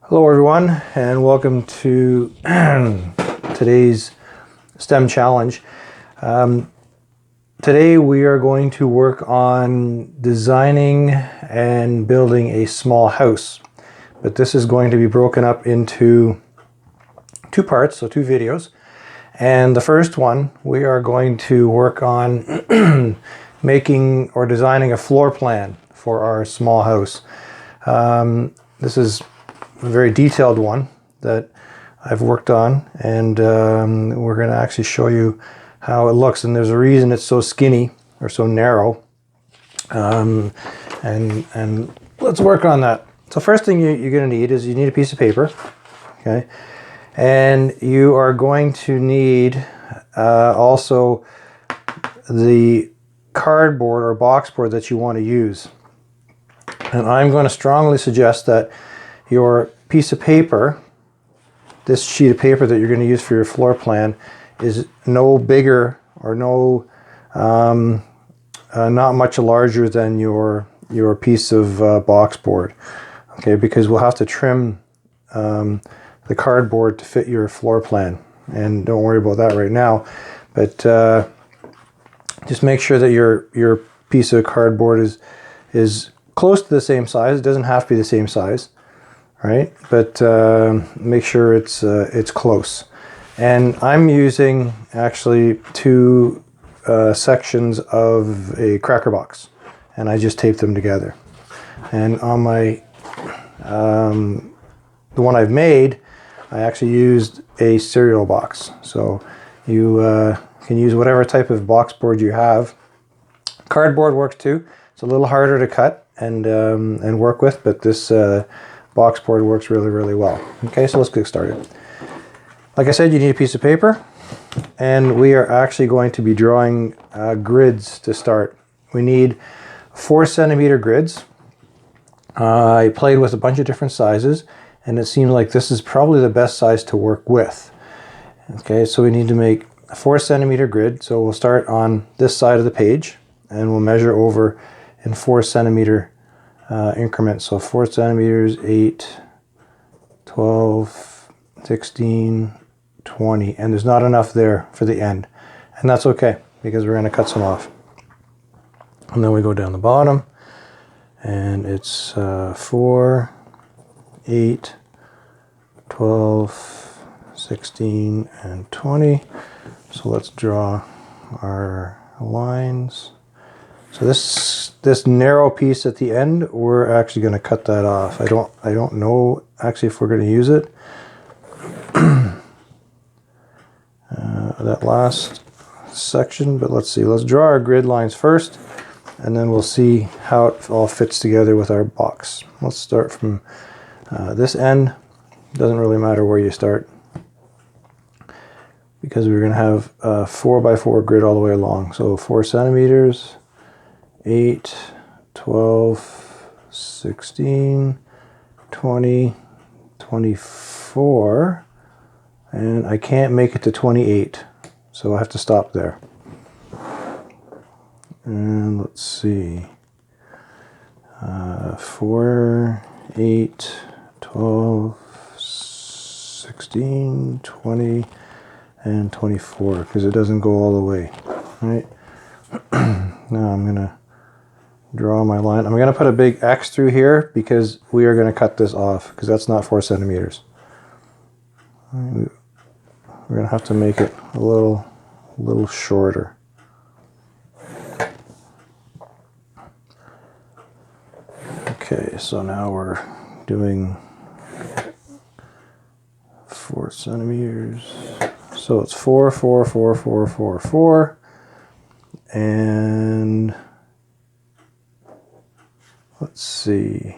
Hello everyone, and welcome to today's STEM challenge. Today we are going to work on designing and building a small house, but this is going to be broken up into two parts, so two videos. And the first one, we are going to work on making or designing a floor plan for our small house. This is a very detailed one that I've worked on, and we're going to actually show you how it looks. And there's a reason it's so skinny or so narrow, and let's work on that. So first thing you're going to need is you need a piece of paper, okay, and you are going to need also the cardboard or box board that you want to use. And I'm going to strongly suggest that your piece of paper, this sheet of paper that you're going to use for your floor plan, is no bigger or not much larger than your piece of box board. Okay, because we'll have to trim the cardboard to fit your floor plan, and don't worry about that right now. But just make sure that your piece of cardboard is close to the same size. It doesn't have to be the same size, right? But make sure it's close. And I'm using actually two sections of a cracker box, and I just taped them together. And on my the one I've made, I actually used a cereal box. So you can use whatever type of box board you have. Cardboard works too. It's a little harder to cut and work with, but this box board works really well. Okay, so let's get started. Like I said, you need a piece of paper, and we are actually going to be drawing grids to start. We need 4-centimeter grids. I played with a bunch of different sizes, and it seems like this is probably the best size to work with. Okay, so we need to make a 4-centimeter grid. So we'll start on this side of the page, and we'll measure over in 4-centimeter increments. So 4 centimeters, 8, 12, 16, 20, and there's not enough there for the end. And that's okay, because we're going to cut some off. And then we go down the bottom, and it's 4, 8, 12, 16, and 20. So let's draw our lines. So this narrow piece at the end, we're actually going to cut that off. I don't know actually if we're going to use it. That last section, but let's see. Let's draw our grid lines first, and then we'll see how it all fits together with our box. Let's start from this end. Doesn't really matter where you start, because we're going to have a 4x4 grid all the way along. So 4 centimeters, 8, 12, 16, 20, 24, and I can't make it to 28, so I have to stop there. And let's see, 4, 8, 12, 16, 20, and 24, because it doesn't go all the way, right? Now I'm going to draw my line. I'm going to put a big X through here because we are going to cut this off, because that's not 4 centimeters. We're going to have to make it a little shorter. Okay, so now we're doing 4 centimeters. So it's 4, 4, 4, 4, 4, 4, and let's see,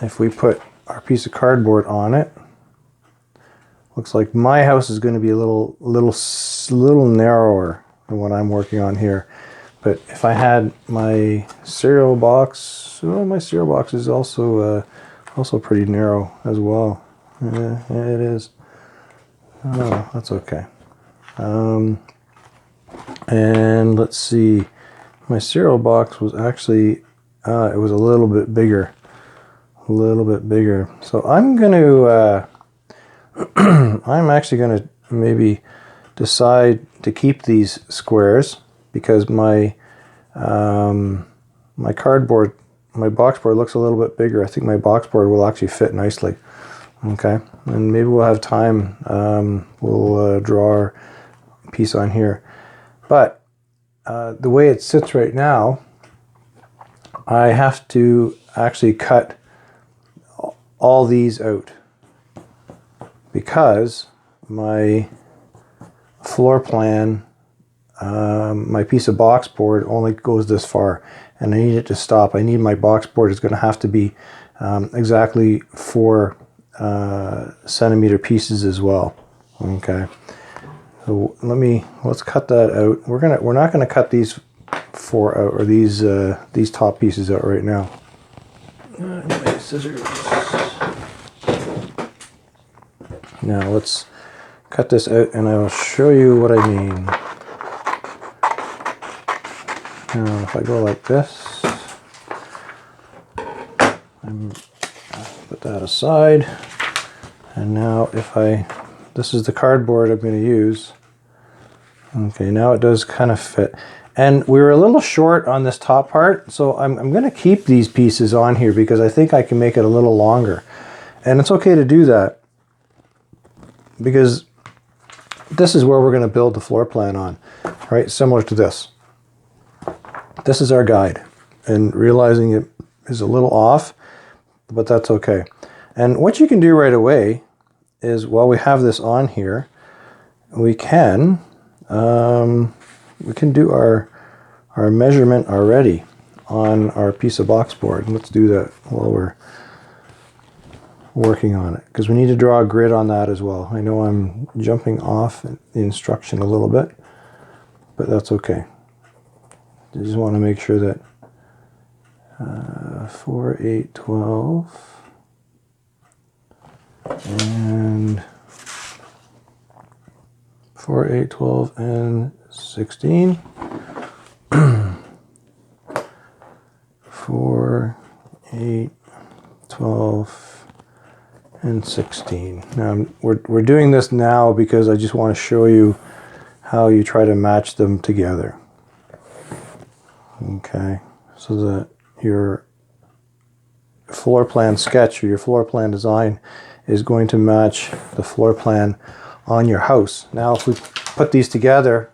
if we put our piece of cardboard on it, looks like my house is going to be a little narrower than what I'm working on here. But if I had my cereal box, well, my cereal box is also pretty narrow as well. Yeah, it is. Oh, that's okay. And let's see, my cereal box was actually, it was a little bit bigger. a little bit bigger. So I'm going to, I'm actually going to maybe decide to keep these squares because my my cardboard, my box board looks a little bit bigger. I think my box board will actually fit nicely. Okay, and maybe we'll have time. We'll draw our piece on here. But the way it sits right now, I have to actually cut all these out because my floor plan, my piece of box board only goes this far, and I need it to stop. I need my box board is going to have to be exactly 4 centimeter pieces as well. Okay, so let's cut that out. We're not gonna cut these 4 out, or these top pieces out right now. My scissors. Now let's cut this out and I will show you what I mean. Now if I go like this, put that aside, and now this is the cardboard I'm going to use. Okay, now it does kind of fit. And we were a little short on this top part, so I'm going to keep these pieces on here because I think I can make it a little longer. And it's okay to do that because this is where we're going to build the floor plan on, right? Similar to this. This is our guide, and realizing it is a little off, but that's okay. And what you can do right away is, while we have this on here, we can do our measurement already on our piece of box board. And let's do that while we're working on it, because we need to draw a grid on that as well. I know I'm jumping off the instruction a little bit, but that's okay. I just want to make sure that 4, 8, 12 and 4, 8, 12 and 16. 4, 8, 12 and 16. Now we're doing this now because I just want to show you how you try to match them together. Okay, so that your floor plan sketch or your floor plan design is going to match the floor plan on your house. Now if we put these together,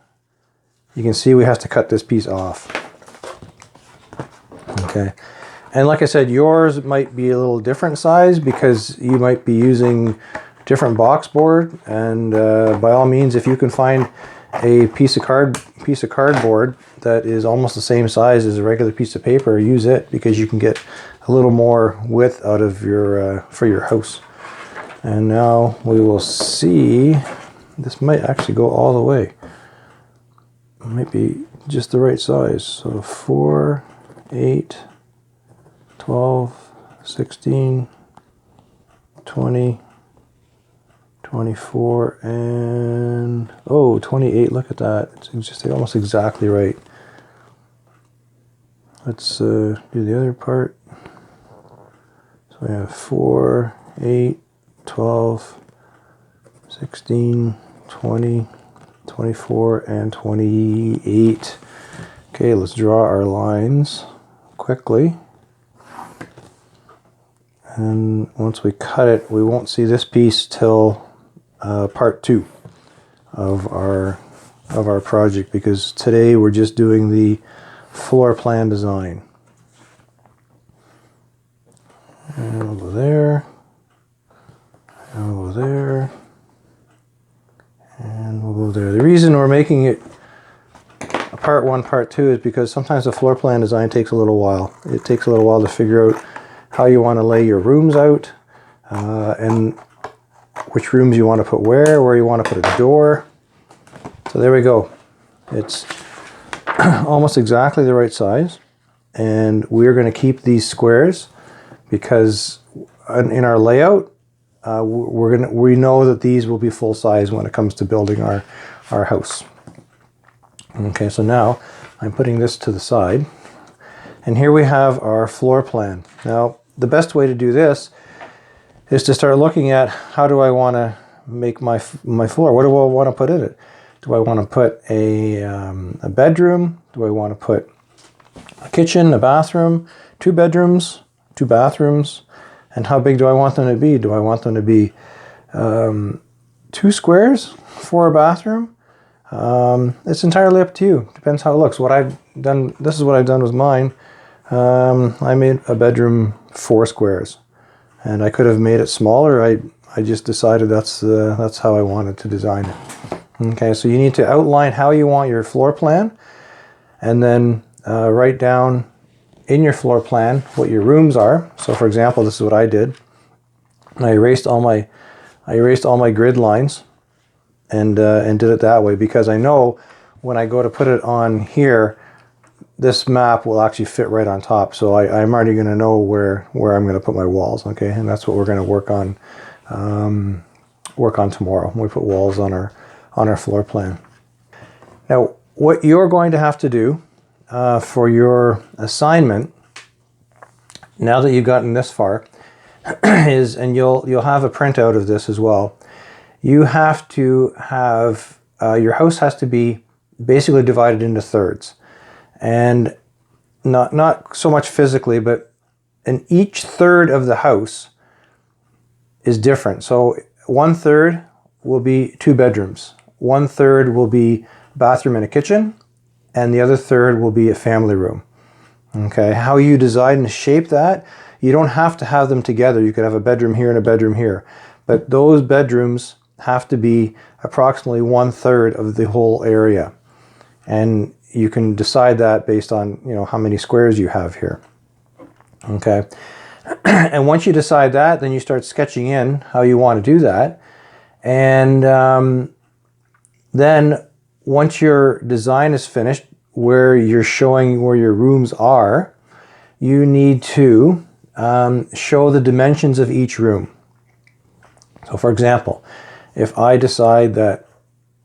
you can see we have to cut this piece off. Okay, and like I said, yours might be a little different size because you might be using different box board, and by all means, if you can find a piece of cardboard that is almost the same size as a regular piece of paper, use it, because you can get a little more width out of your for your house. And now we will see, this might actually go all the way. It might be just the right size. So 4, 8, 12, 16, 20, 24, and 28. Look at that. It's just almost exactly right. Let's do the other part. So we have 4, 8, 12, 16, 20, 24, and 28. Okay, let's draw our lines quickly. And once we cut it, we won't see this piece till part 2 of our project, because today we're just doing the floor plan design. And we'll go there, and we'll go there, and we'll go there. The reason we're making it part 1, part 2 is because sometimes the floor plan design takes a little while. It takes a little while to figure out how you want to lay your rooms out, and which rooms you want to put where you want to put a door. So there we go. It's almost exactly the right size, and we're going to keep these squares because in our layout, we know that these will be full size when it comes to building our house. Okay, so now I'm putting this to the side, and here we have our floor plan. Now, the best way to do this is to start looking at how do I want to make my floor? What do I want to put in it? Do I want to put a bedroom? Do I want to put a kitchen, a bathroom, 2 bedrooms, 2 bathrooms? And how big do I want them to be? Do I want them to be 2 squares for a bathroom? It's entirely up to you. Depends how it looks. What I've done, this is what I've done with mine. I made a bedroom 4 squares, and I could have made it smaller. I just decided that's how I wanted to design it. Okay, so you need to outline how you want your floor plan, and then write down in your floor plan what your rooms are. So for example, this is what I did. I erased all my grid lines and did it that way, because I know when I go to put it on here, this map will actually fit right on top. So I'm already going to know where I'm going to put my walls. Okay, and that's what we're going to work on tomorrow when we put walls on our floor plan. Now, what you're going to have to do for your assignment, now that you've gotten this far, is, and you'll have a printout of this as well, you have to have your house has to be basically divided into thirds, and not so much physically, but in each third of the house is different. So 1/3 will be 2 bedrooms, 1/3 will be bathroom and a kitchen, and the other third will be a family room. Okay, how you design and shape that, you don't have to have them together. You could have a bedroom here and a bedroom here, but those bedrooms have to be approximately 1/3 of the whole area, and you can decide that based on, you know, how many squares you have here. Okay, and once you decide that, then you start sketching in how you want to do that, and then once your design is finished, where you're showing where your rooms are, you need to show the dimensions of each room. So for example, if I decide that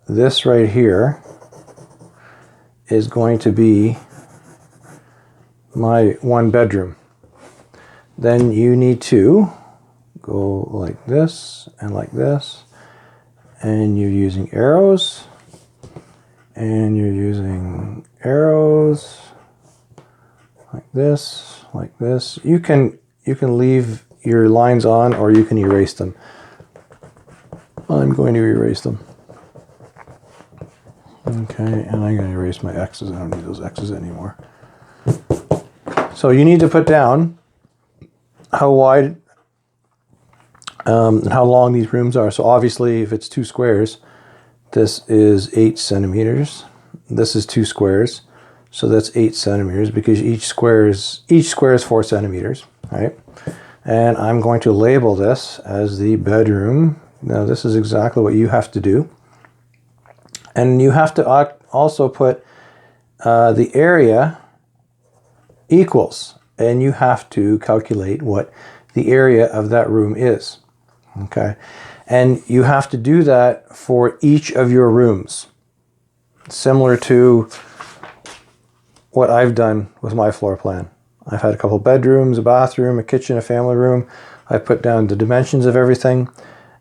this right here is going to be my 1 bedroom, then you need to go like this, and you're using arrows, and you're using arrows like this. You can leave your lines on, or you can erase them. I'm going to erase them. Okay, and I'm going to erase my X's. I don't need those X's anymore. So you need to put down how wide and how long these rooms are. So obviously, if it's 2 squares, this is 8 centimeters. This is 2 squares, so that's 8 centimeters, because each square is 4 centimeters, right? And I'm going to label this as the bedroom. Now this is exactly what you have to do, and you have to also put the area equals, and you have to calculate what the area of that room is. Okay, and you have to do that for each of your rooms, similar to what I've done with my floor plan. I've had a couple bedrooms, a bathroom, a kitchen, a family room. I've put down the dimensions of everything,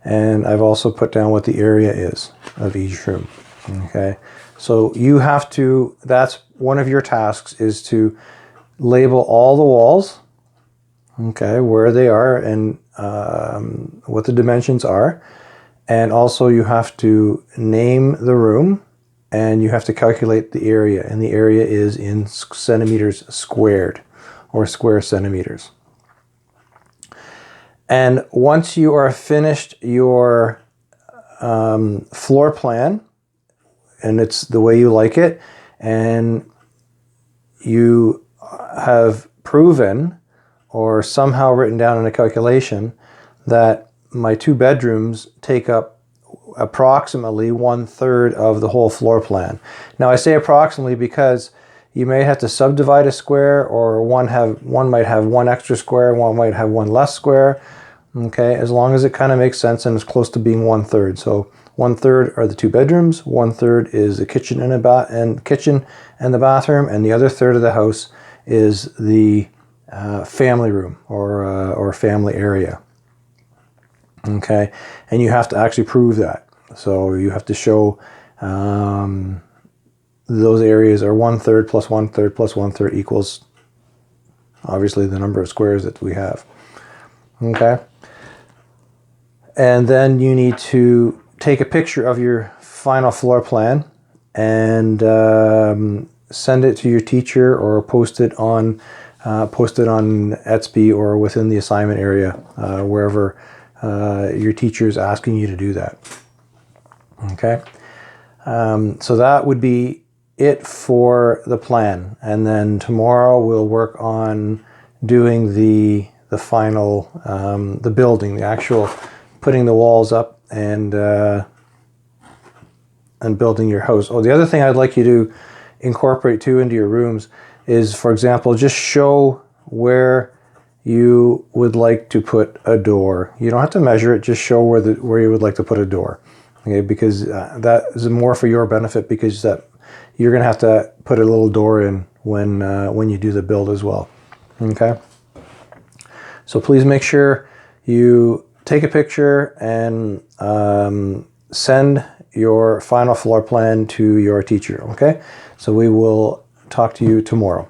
and I've also put down what the area is of each room. Okay, so you have to, that's one of your tasks, is to label all the walls, okay, where they are and what the dimensions are, and also you have to name the room, and you have to calculate the area, and the area is in centimeters squared, or square centimeters. And once you are finished your floor plan, and it's the way you like it, and you have proven or somehow written down in a calculation that my 2 bedrooms take up approximately 1/3 of the whole floor plan. Now I say approximately because you may have to subdivide a square, or one might have 1 extra square, one might have 1 less square. Okay, as long as it kind of makes sense and is close to being 1/3. So 1/3 are the 2 bedrooms, 1/3 is the kitchen and the bathroom, and the other third of the house is the family room or family area. Okay, and you have to actually prove that. So you have to show those areas are 1/3 plus 1/3 plus 1/3 equals obviously the number of squares that we have. Okay, and then you need to take a picture of your final floor plan and send it to your teacher or post it on Etsy or within the assignment area, wherever your teacher is asking you to do that. Okay, so that would be it for the plan, and then tomorrow we'll work on doing the final the building, the actual putting the walls up and building your house. Oh, the other thing I'd like you to incorporate too into your rooms is, for example, just show where you would like to put a door. You don't have to measure it, just show where you would like to put a door. Okay, because that is more for your benefit, because that you're going to have to put a little door in when you do the build as well. Okay, so please make sure you take a picture and send your final floor plan to your teacher. Okay, so we will talk to you tomorrow.